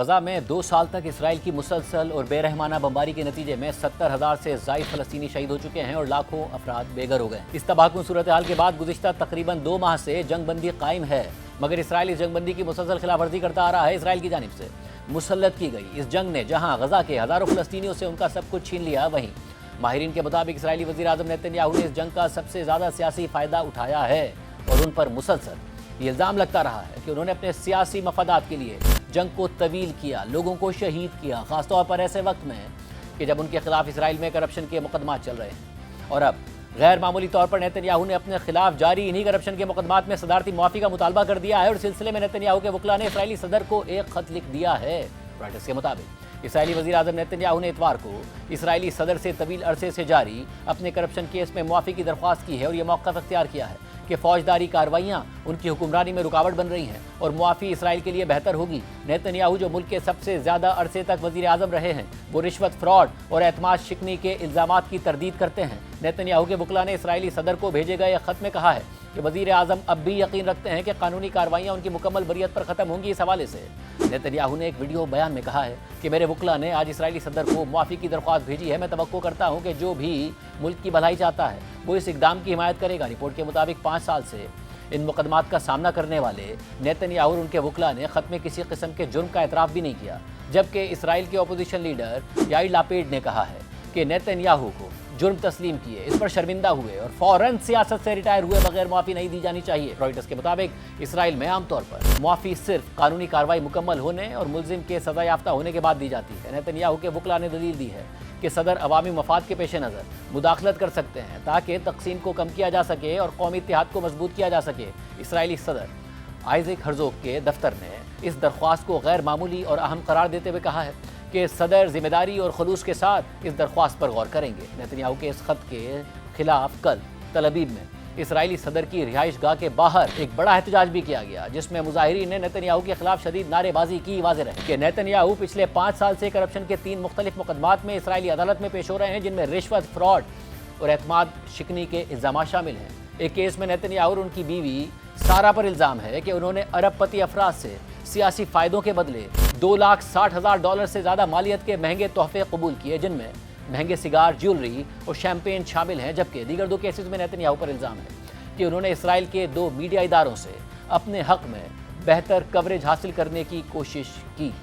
غزہ میں 2 سال تک اسرائیل کی مسلسل اور بے رحمانہ بمباری کے نتیجے میں 70,000 سے زائد فلسطینی شہید ہو چکے ہیں اور لاکھوں افراد بے گھر ہو گئے۔ اس تباہ کن صورتحال کے بعد گزشتہ تقریباً 2 ماہ سے جنگ بندی قائم ہے، مگر اسرائیل اس جنگ بندی کی مسلسل خلاف ورزی کرتا آ رہا ہے۔ اسرائیل کی جانب سے مسلط کی گئی اس جنگ نے جہاں غزہ کے ہزاروں فلسطینیوں سے ان کا سب کچھ چھین لیا، وہیں ماہرین کے مطابق اسرائیلی وزیر اعظم نیتن یاہو نے اس جنگ کا سب سے زیادہ سیاسی فائدہ اٹھایا ہے اور ان پر مسلسل یہ الزام لگتا رہا ہے کہ انہوں نے اپنے سیاسی مفادات کے لیے جنگ کو طویل کیا، لوگوں کو شہید کیا، خاص طور پر ایسے وقت میں کہ جب ان کے خلاف اسرائیل میں کرپشن کے مقدمات چل رہے ہیں۔ اور اب غیر معمولی طور پر نیتن یاہو نے اپنے خلاف جاری انہی کرپشن کے مقدمات میں صدارتی معافی کا مطالبہ کر دیا ہے، اور اس سلسلے میں نیتن یاہو کے وکلاء نے اسرائیلی صدر کو ایک خط لکھ دیا ہے۔ رائٹرز کے مطابق اسرائیلی وزیر اعظم نیتن یاہو نے اتوار کو اسرائیلی صدر سے طویل عرصے سے جاری اپنے کرپشن کیس میں معافی کی درخواست کی ہے اور یہ موقف اختیار کیا ہے کہ فوجداری کارروائیاں ان کی حکمرانی میں رکاوٹ بن رہی ہیں اور معافی اسرائیل کے لیے بہتر ہوگی۔ نیتن یاہو جو ملک کے سب سے زیادہ عرصے تک وزیر اعظم رہے ہیں، وہ رشوت، فراڈ اور اعتماد شکنی کے الزامات کی تردید کرتے ہیں۔ نیتن یاہو کے وکلاء نے اسرائیلی صدر کو بھیجے گئے خط میں کہا ہے کہ وزیر اعظم اب بھی یقین رکھتے ہیں کہ قانونی کارروائیاں ان کی مکمل بریت پر ختم ہوں گی۔ اس حوالے سے نیتن یاہو نے ایک ویڈیو بیان میں کہا ہے کہ میرے وکلاء نے آج اسرائیلی صدر کو معافی کی درخواست بھیجی ہے۔ میں توقع کرتا ہوں کہ جو بھی ملک کی بھلائی چاہتا ہے وہ اس اقدام کی حمایت کرے گا۔ رپورٹ کے مطابق 5 سال سے ان مقدمات کا سامنا کرنے والے نیتن یاہو اور ان کے وکلاء نے خط میں کسی قسم کے جرم کا اعتراف بھی نہیں کیا، جبکہ اسرائیل کے اپوزیشن لیڈر یائر لاپیڈ نے کہا ہے کہ نیتن یاہو کو جرم تسلیم کیے، اس پر شرمندہ ہوئے اور فوراً سیاست سے ریٹائر ہوئے بغیر معافی نہیں دی جانی چاہیے۔ رائٹرز کے مطابق اسرائیل میں عام طور پر معافی صرف قانونی کارروائی مکمل ہونے اور ملزم کے سزا یافتہ ہونے کے بعد دی جاتی ہے۔ نیتن یاہو کے وکلاء نے دلیل دی ہے کہ صدر عوامی مفاد کے پیش نظر مداخلت کر سکتے ہیں تاکہ تقسیم کو کم کیا جا سکے اور قومی اتحاد کو مضبوط کیا جا سکے۔ اسرائیلی صدر آئزیک ہرزوگ کے دفتر نے اس درخواست کو غیر معمولی اور اہم قرار دیتے ہوئے کہا ہے کہ صدر ذمہ داری اور خلوص کے ساتھ اس درخواست پر غور کریں گے۔ نیتن یاہو کے اس خط کے خلاف کل تل ابیب میں اسرائیلی صدر کی رہائش گاہ کے باہر ایک بڑا احتجاج بھی کیا گیا، جس میں مظاہرین نے نیتن یاہو کے خلاف شدید نعرے بازی کی۔ واضح رہے کہ نیتن یاہو پچھلے 5 سال سے کرپشن کے 3 مختلف مقدمات میں اسرائیلی عدالت میں پیش ہو رہے ہیں، جن میں رشوت، فراڈ اور اعتماد شکنی کے الزامات شامل ہیں۔ ایک کیس میں نیتن یاہو اور ان کی بیوی سارا پر الزام ہے کہ انہوں نے ارب پتی افراد سے سیاسی فائدوں کے بدلے $2,60,000 سے زیادہ مالیت کے مہنگے تحفے قبول کیے، جن میں مہنگے سگار، جیولری اور شیمپین شامل ہیں، جبکہ دیگر 2 کیسز میں نیتن یاہو پر الزام ہے کہ انہوں نے اسرائیل کے 2 میڈیا اداروں سے اپنے حق میں بہتر کوریج حاصل کرنے کی کوشش کی۔